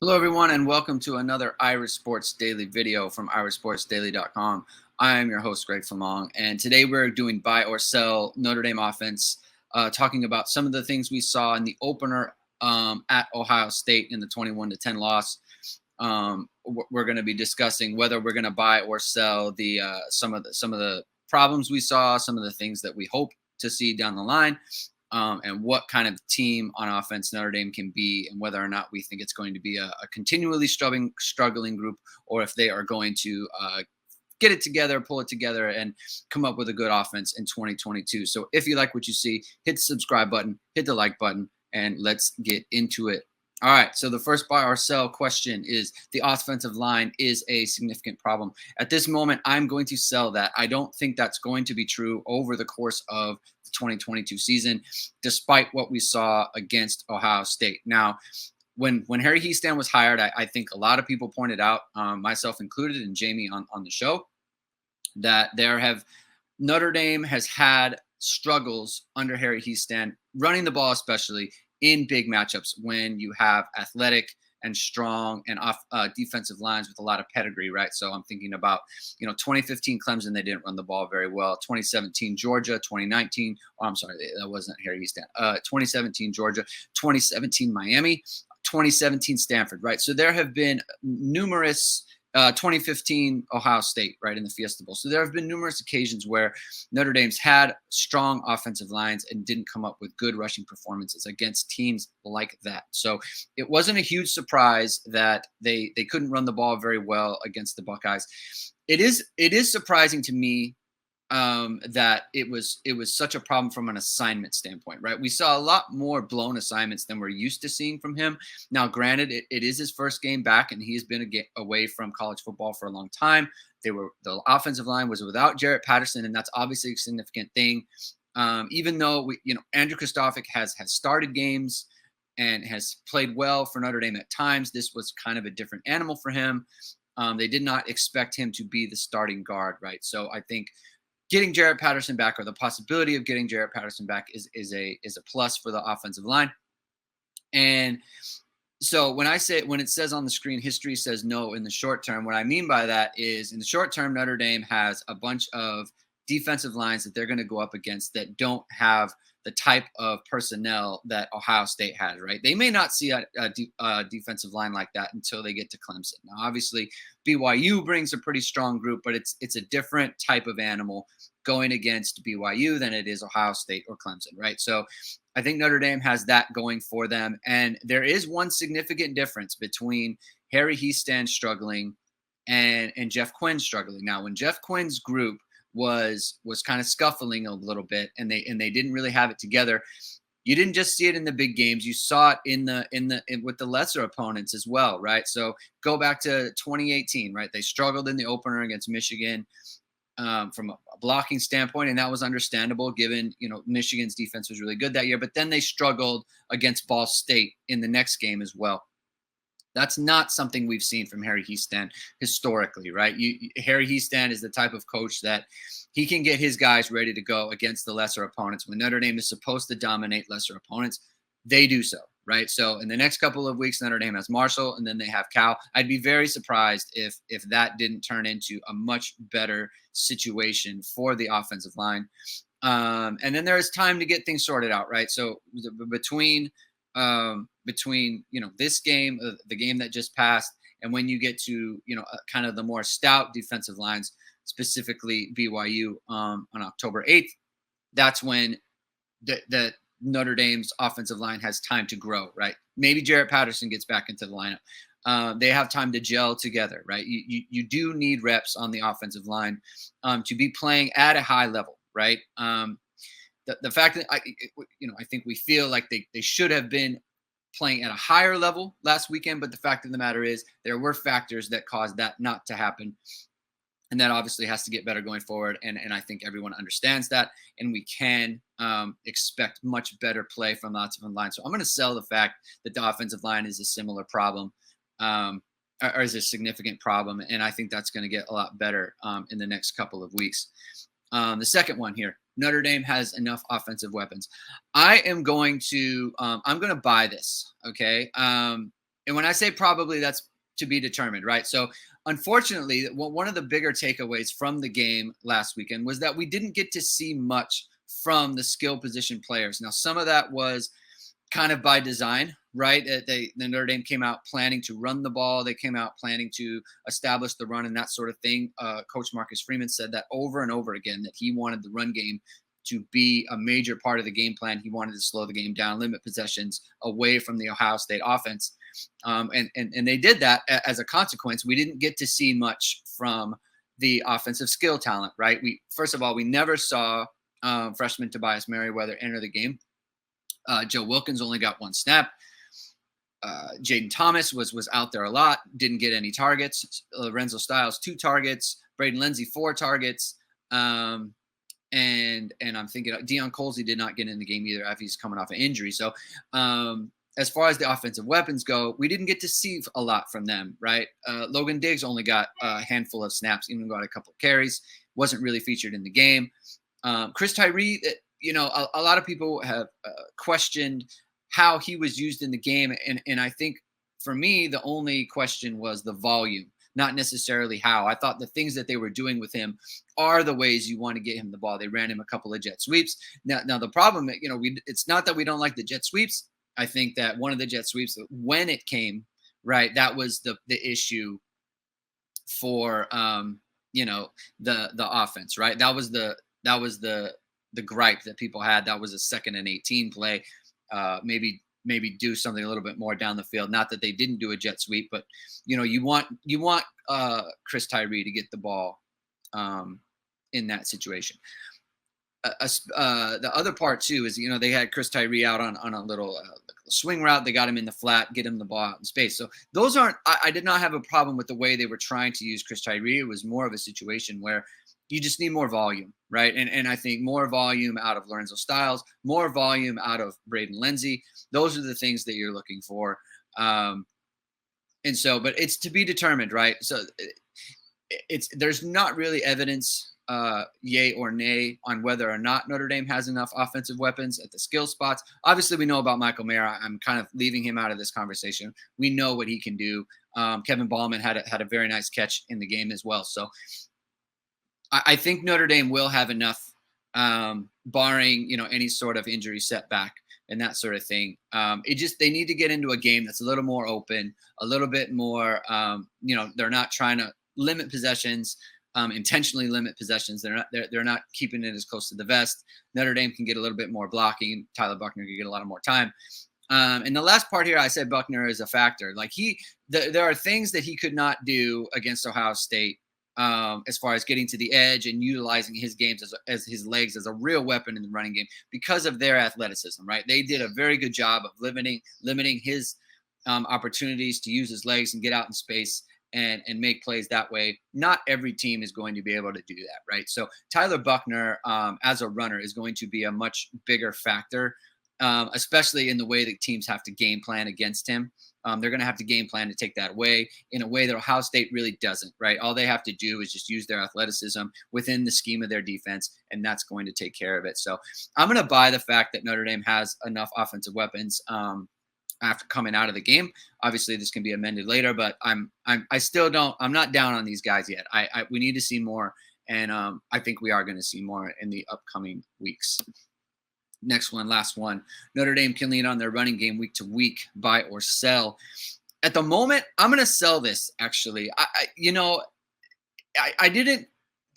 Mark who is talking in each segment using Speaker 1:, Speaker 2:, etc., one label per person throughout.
Speaker 1: Hello, everyone, and welcome to another Irish Sports Daily video from irishsportsdaily.com. I am your host, Greg Flamong, and today we're doing buy or sell Notre Dame offense, talking about some of the things we saw in the opener at Ohio State in the 21-10 loss. We're going to be discussing whether we're going to buy or sell the some of the problems we saw, some of the things that we hope to see down the line, and what kind of team on offense Notre Dame can be, and whether or not we think it's going to be a continually struggling group, or if they are going to get it together, pull it together, and come up with a good offense in 2022. So if you like what you see, hit the subscribe button, hit the like button, and let's get into it. All right, so the first buy or sell question is the offensive line is a significant problem. At this moment, I'm going to sell that. I don't think that's going to be true over the course of the 2022 season, despite what we saw against Ohio State. Now, when Harry Hiestand was hired, I think a lot of people pointed out, myself included, and Jamie on the show, that Notre Dame has had struggles under Harry Hiestand, running the ball, especially in big matchups when you have athletic and strong and defensive lines with a lot of pedigree, right? So I'm thinking about, 2015 Clemson, they didn't run the ball very well. 2017 Georgia, 2019, oh, I'm sorry, that wasn't Harry Hiestand. 2017 Georgia, 2017 Miami, 2017 Stanford, right? So there have been numerous 2015 Ohio State, right, in the Fiesta Bowl. So there have been numerous occasions where Notre Dame's had strong offensive lines and didn't come up with good rushing performances against teams like that. So it wasn't a huge surprise that they couldn't run the ball very well against the Buckeyes. It is surprising to me that it was such a problem from an assignment standpoint, right? We saw a lot more blown assignments than we're used to seeing from him. Now, granted, it is his first game back, and he's been away from college football for a long time. The offensive line was without Jarrett Patterson, and that's obviously a significant thing. Even though Andrew Kristofic has started games and has played well for Notre Dame at times, this was kind of a different animal for him. They did not expect him to be the starting guard, right? So I think getting Jarrett Patterson back, or the possibility of getting Jarrett Patterson back, is a plus for the offensive line. And so when it says on the screen, history says no in the short term, what I mean by that is, in the short term, Notre Dame has a bunch of defensive lines that they're going to go up against that don't have the type of personnel that Ohio State has, right? They may not see a defensive line like that until they get to Clemson. Now, obviously, BYU brings a pretty strong group, but it's a different type of animal going against BYU than it is Ohio State or Clemson, right? So I think Notre Dame has that going for them. And there is one significant difference between Harry Hiestand struggling and Jeff Quinn struggling. Now, when Jeff Quinn's group was kind of scuffling a little bit, and they didn't really have it together, you didn't just see it in the big games, you saw it in with the lesser opponents as well, right? So go back to 2018, right? They struggled in the opener against Michigan from a blocking standpoint, and that was understandable given Michigan's defense was really good that year. But then they struggled against Ball State in the next game as well. That's not something we've seen from Harry Hiestand historically, right? Harry Hiestand is the type of coach that he can get his guys ready to go against the lesser opponents. When Notre Dame is supposed to dominate lesser opponents, they do so, right? So in the next couple of weeks, Notre Dame has Marshall, and then they have Cal. I'd be very surprised if that didn't turn into a much better situation for the offensive line. And then there is time to get things sorted out, right? So between this game, the game that just passed, and when you get to kind of the more stout defensive lines, specifically BYU on October 8th, that's when the Notre Dame's offensive line has time to grow, right? Maybe Jarrett Patterson gets back into the lineup. They have time to gel together, right? You do need reps on the offensive line to be playing at a high level, right? The fact that I think we feel like they should have been playing at a higher level last weekend, but the fact of the matter is there were factors that caused that not to happen. And that obviously has to get better going forward. And I think everyone understands that. And we can expect much better play from the offensive line. So I'm going to sell the fact that the offensive line is a similar problem, or is a significant problem. And I think that's going to get a lot better in the next couple of weeks. The second one here, Notre Dame has enough offensive weapons. I'm going to buy this. Okay. And when I say probably, that's to be determined, right? So, unfortunately, one of the bigger takeaways from the game last weekend was that we didn't get to see much from the skill position players. Now, some of that was kind of by design, right? The Notre Dame came out planning to run the ball. They came out planning to establish the run and that sort of thing. Coach Marcus Freeman said that over and over again, that he wanted the run game to be a major part of the game plan. He wanted to slow the game down, limit possessions away from the Ohio State offense. And they did that. As a consequence, we didn't get to see much from the offensive skill talent, right? First of all, we never saw freshman Tobias Merriweather enter the game. Joe Wilkins only got one snap. Jaden Thomas was out there a lot, didn't get any targets. Lorenzo Styles, 2 targets. Braden Lindsey, 4 targets. And I'm thinking Deion Colsey did not get in the game either after he's coming off an injury. So as far as the offensive weapons go, we didn't get to see a lot from them, right? Logan Diggs only got a handful of snaps, even got a couple of carries, wasn't really featured in the game. Chris Tyree, a lot of people have questioned how he was used in the game. And I think for me, the only question was the volume, not necessarily how. I thought the things that they were doing with him are the ways you want to get him the ball. They ran him a couple of jet sweeps. Now the problem, it's not that we don't like the jet sweeps. I think that one of the jet sweeps, when it came, right, that was the issue for the offense, right? That was the gripe that people had. That was a 2nd and 18 play. Maybe do something a little bit more down the field. Not that they didn't do a jet sweep, but you want Chris Tyree to get the ball in that situation. The other part too is they had Chris Tyree out on a little swing route. They got him in the flat, get him the ball out in space. So those aren't. I did not have a problem with the way they were trying to use Chris Tyree. It was more of a situation where you just need more volume, right? And I think more volume out of Lorenzo Styles, more volume out of Braden Lindsey. Those are the things that you're looking for. But it's to be determined, right? So there's not really evidence, yay or nay, on whether or not Notre Dame has enough offensive weapons at the skill spots. Obviously, we know about Michael Mayer. I'm kind of leaving him out of this conversation. We know what he can do. Kevin Ballman had a very nice catch in the game as well. So I think Notre Dame will have enough, barring any sort of injury setback and that sort of thing. They need to get into a game that's a little more open, a little bit more. They're not trying to limit possessions, intentionally limit possessions. They're not keeping it as close to the vest. Notre Dame can get a little bit more blocking. Tyler Buckner can get a lot of more time. And the last part here, I said Buckner is a factor. Like there are things that he could not do against Ohio State. As far as getting to the edge and utilizing his games as his legs as a real weapon in the running game because of their athleticism, right? They did a very good job of limiting his opportunities to use his legs and get out in space and make plays that way. Not every team is going to be able to do that, right? So Tyler Buckner, as a runner, is going to be a much bigger factor, especially in the way that teams have to game plan against him. They're going to have to game plan to take that away in a way that Ohio State really doesn't, right? All they have to do is just use their athleticism within the scheme of their defense, and that's going to take care of it. So I'm going to buy the fact that Notre Dame has enough offensive weapons after coming out of the game. Obviously, this can be amended later, but I'm not down on these guys yet. We need to see more, and I think we are going to see more in the upcoming weeks. Next one, last one. Notre Dame can lean on their running game week to week, buy or sell. At the moment, I'm going to sell this, actually. I didn't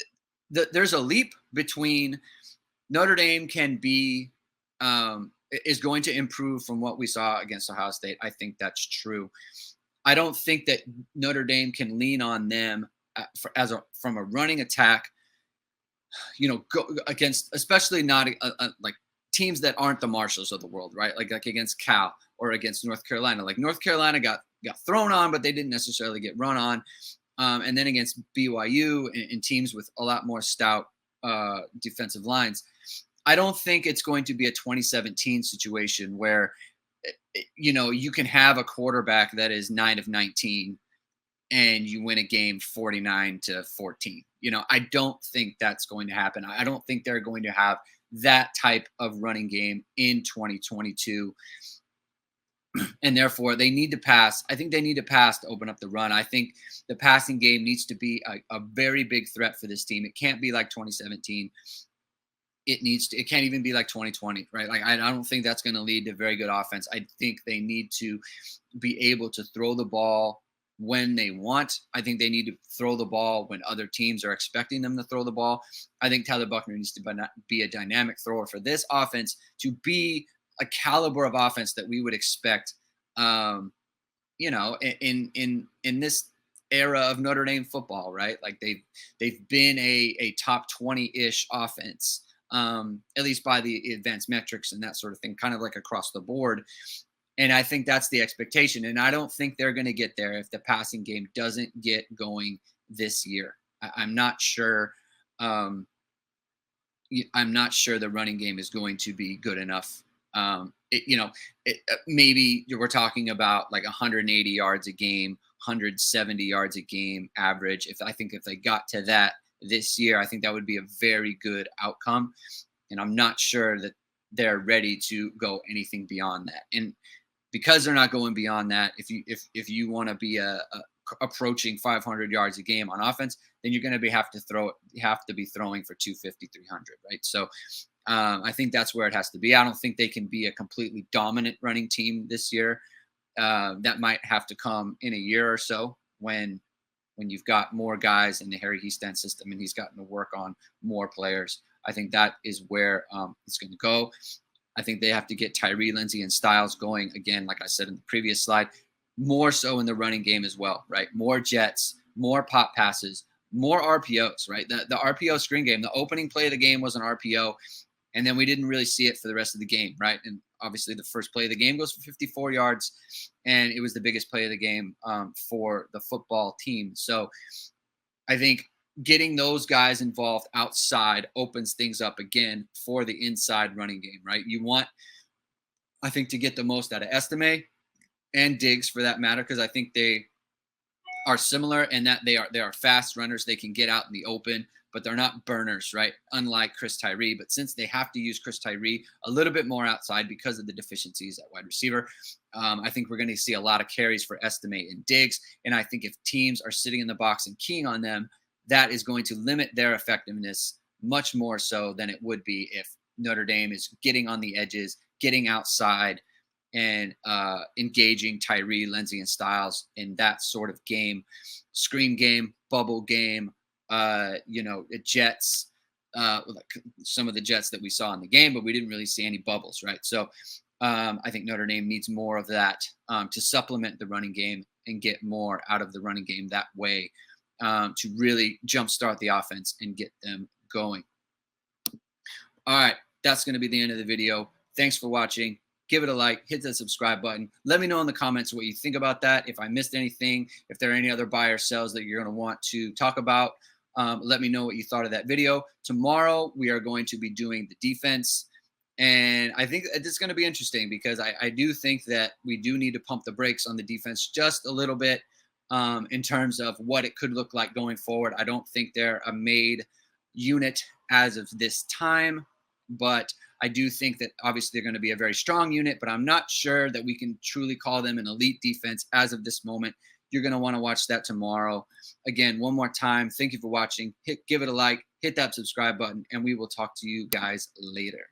Speaker 1: – there's a leap between Notre Dame can be is going to improve from what we saw against Ohio State. I think that's true. I don't think that Notre Dame can lean on them from a running attack, go against, especially not like teams that aren't the Marshalls of the world, right? Like against Cal or against North Carolina. Like North Carolina got thrown on, but they didn't necessarily get run on. And then against BYU and teams with a lot more stout defensive lines. I don't think it's going to be a 2017 situation where, you can have a quarterback that is 9 of 19 and you win a game 49-14. I don't think that's going to happen. I don't think they're going to have that type of running game in 2022. and therefore they need to pass. I think they need to pass to open up the run. I think the passing game needs to be a very big threat for this team. It can't be like 2017. It can't even be like 2020, right? Like I don't think that's going to lead to very good offense. I think they need to be able to throw the ball when they want. I think they need to throw the ball when other teams are expecting them to throw the ball. I think Tyler Buckner needs to be a dynamic thrower for this offense to be a caliber of offense that we would expect, um, in this era of Notre Dame football, right? Like they've been a top 20-ish offense, at least by the advanced metrics and that sort of thing, kind of like across the board. And I think that's the expectation. And I don't think they're going to get there if the passing game doesn't get going this year. I'm not sure. I'm not sure the running game is going to be good enough. Maybe we're talking about like 180 yards a game, 170 yards a game average. If they got to that this year, I think that would be a very good outcome. And I'm not sure that they're ready to go anything beyond that. And because they're not going beyond that, if you want to be approaching 500 yards a game on offense, then you're going to have to be throwing for 250, 300, right? So I think that's where it has to be. I don't think they can be a completely dominant running team this year. That might have to come in a year or so when you've got more guys in the Harry Hiestand system and he's gotten to work on more players. I think that is where it's going to go. I think they have to get Tyree, Lindsey, and Styles going again, like I said in the previous slide, more so in the running game as well, right? More jets, more pop passes, more RPOs, right? The RPO screen game, the opening play of the game was an RPO, and then we didn't really see it for the rest of the game, right? And obviously the first play of the game goes for 54 yards, and it was the biggest play of the game for the football team. So I think getting those guys involved outside opens things up again for the inside running game, right? You want, I think, to get the most out of Estime and Diggs for that matter, because I think they are similar in that they are fast runners. They can get out in the open, but they're not burners, right? Unlike Chris Tyree. But since they have to use Chris Tyree a little bit more outside because of the deficiencies at wide receiver, I think we're going to see a lot of carries for Estime and Diggs. And I think if teams are sitting in the box and keying on them, that is going to limit their effectiveness much more so than it would be if Notre Dame is getting on the edges, getting outside, and engaging Tyree, Lindsey, and Styles in that sort of game, screen game, bubble game, jets, like some of the jets that we saw in the game, but we didn't really see any bubbles, right? So I think Notre Dame needs more of that to supplement the running game and get more out of the running game that way to really jumpstart the offense and get them going. All right, that's going to be the end of the video. Thanks for watching. Give it a like, hit the subscribe button. Let me know in the comments what you think about that. If I missed anything, if there are any other buy or sells that you're going to want to talk about, let me know what you thought of that video. Tomorrow, we are going to be doing the defense. And I think it's going to be interesting because I do think that we do need to pump the brakes on the defense just a little bit in terms of what it could look like going forward. I don't think they're a made unit as of this time, but I do think that obviously they're going to be a very strong unit, but I'm not sure that we can truly call them an elite defense as of this moment. You're going to want to watch that tomorrow. Again, one more time, thank you for watching. Give it a like, hit that subscribe button, and we will talk to you guys later.